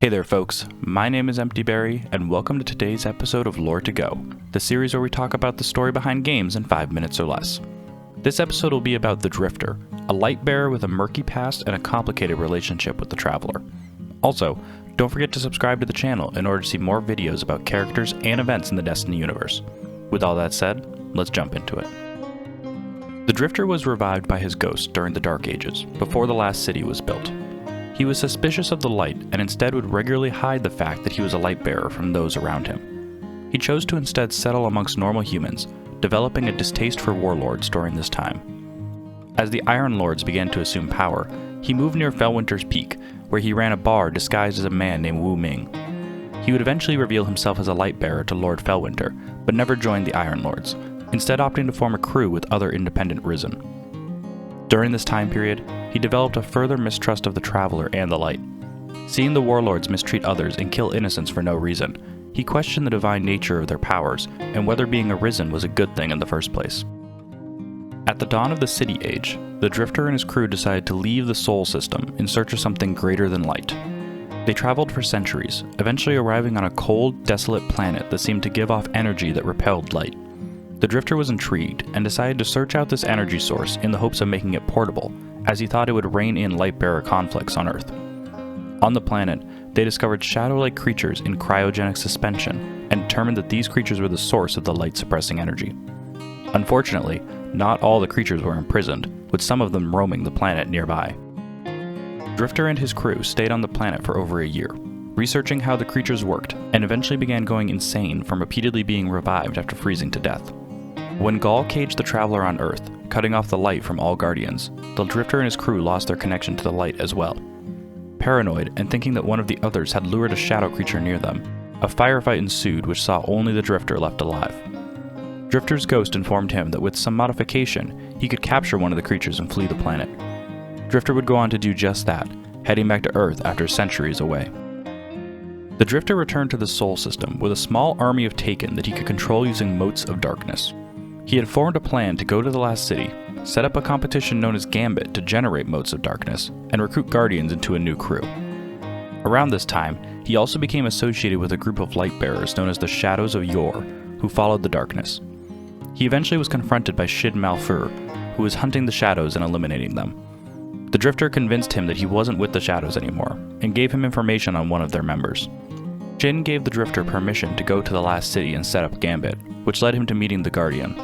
Hey there folks, my name is Emptyberry, and welcome to today's episode of Lore to Go, the series where we talk about the story behind games in 5 minutes or less. This episode will be about the Drifter, a Lightbearer with a murky past and a complicated relationship with the Traveler. Also, don't forget to subscribe to the channel in order to see more videos about characters and events in the Destiny universe. With all that said, let's jump into it. The Drifter was revived by his ghost during the Dark Ages, before the last city was built. He was suspicious of the light and instead would regularly hide the fact that he was a Lightbearer from those around him. He chose to instead settle amongst normal humans, developing a distaste for warlords during this time. As the Iron Lords began to assume power, he moved near Felwinter's Peak, where he ran a bar disguised as a man named Wu Ming. He would eventually reveal himself as a Lightbearer to Lord Felwinter, but never joined the Iron Lords, instead opting to form a crew with other independent Risen. During this time period, he developed a further mistrust of the Traveler and the Light. Seeing the warlords mistreat others and kill innocents for no reason, he questioned the divine nature of their powers and whether being a Risen was a good thing in the first place. At the dawn of the City Age, the Drifter and his crew decided to leave the Sol system in search of something greater than light. They traveled for centuries, eventually arriving on a cold, desolate planet that seemed to give off energy that repelled light. The Drifter was intrigued and decided to search out this energy source in the hopes of making it portable, as he thought it would rein in Lightbearer conflicts on Earth. On the planet, they discovered shadow-like creatures in cryogenic suspension and determined that these creatures were the source of the light-suppressing energy. Unfortunately, not all the creatures were imprisoned, with some of them roaming the planet nearby. Drifter and his crew stayed on the planet for over a year, researching how the creatures worked, and eventually began going insane from repeatedly being revived after freezing to death. When Gaul caged the Traveler on Earth, cutting off the light from all Guardians, the Drifter and his crew lost their connection to the light as well. Paranoid and thinking that one of the others had lured a shadow creature near them, a firefight ensued which saw only the Drifter left alive. Drifter's ghost informed him that with some modification, he could capture one of the creatures and flee the planet. Drifter would go on to do just that, heading back to Earth after centuries away. The Drifter returned to the Sol system with a small army of Taken that he could control using motes of darkness. He had formed a plan to go to the last city, set up a competition known as Gambit to generate motes of darkness, and recruit Guardians into a new crew. Around this time, he also became associated with a group of Lightbearers known as the Shadows of Yore, who followed the darkness. He eventually was confronted by Shid Malfur, who was hunting the Shadows and eliminating them. The Drifter convinced him that he wasn't with the Shadows anymore, and gave him information on one of their members. Jin gave the Drifter permission to go to the last city and set up Gambit, which led him to meeting the Guardian.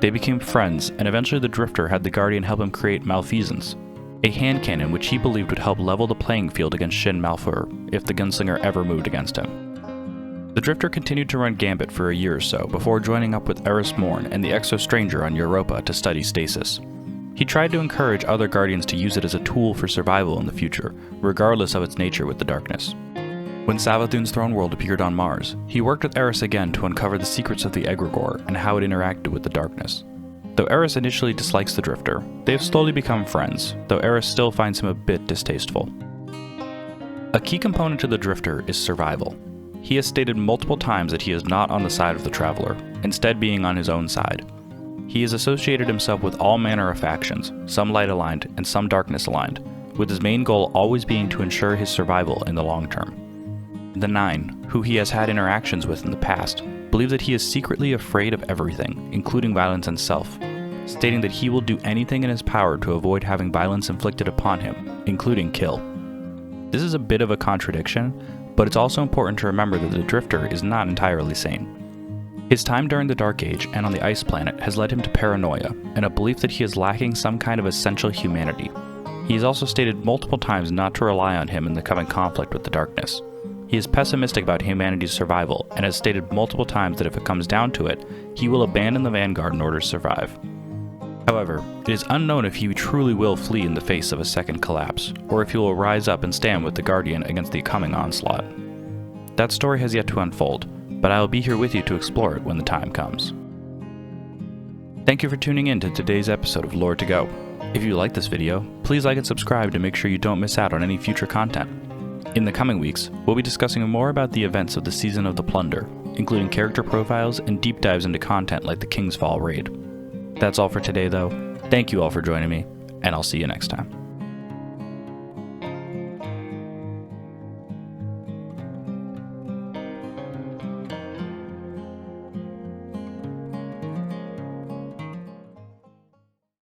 They became friends, and eventually the Drifter had the Guardian help him create Malfeasance, a hand cannon which he believed would help level the playing field against Shin Malfur if the gunslinger ever moved against him. The Drifter continued to run Gambit for a year or so before joining up with Eris Morn and the Exo Stranger on Europa to study stasis. He tried to encourage other Guardians to use it as a tool for survival in the future, regardless of its nature with the darkness. When Savathun's throne world appeared on Mars, he worked with Eris again to uncover the secrets of the Egregore and how it interacted with the darkness. Though Eris initially dislikes the Drifter, they have slowly become friends, though Eris still finds him a bit distasteful. A key component to the Drifter is survival. He has stated multiple times that he is not on the side of the Traveler, instead being on his own side. He has associated himself with all manner of factions, some light-aligned and some darkness-aligned, with his main goal always being to ensure his survival in the long term. The Nine, who he has had interactions with in the past, believe that he is secretly afraid of everything, including violence and self, stating that he will do anything in his power to avoid having violence inflicted upon him, including kill. This is a bit of a contradiction, but it's also important to remember that the Drifter is not entirely sane. His time during the Dark Age and on the Ice Planet has led him to paranoia and a belief that he is lacking some kind of essential humanity. He has also stated multiple times not to rely on him in the coming conflict with the darkness. He is pessimistic about humanity's survival and has stated multiple times that if it comes down to it, he will abandon the Vanguard in order to survive. However, it is unknown if he truly will flee in the face of a second collapse, or if he will rise up and stand with the Guardian against the coming onslaught. That story has yet to unfold, but I will be here with you to explore it when the time comes. Thank you for tuning in to today's episode of Lore to Go. If you like this video, please like and subscribe to make sure you don't miss out on any future content. In the coming weeks, we'll be discussing more about the events of the Season of the Plunder, including character profiles and deep dives into content like the King's Fall raid. That's all for today though. Thank you all for joining me, and I'll see you next time.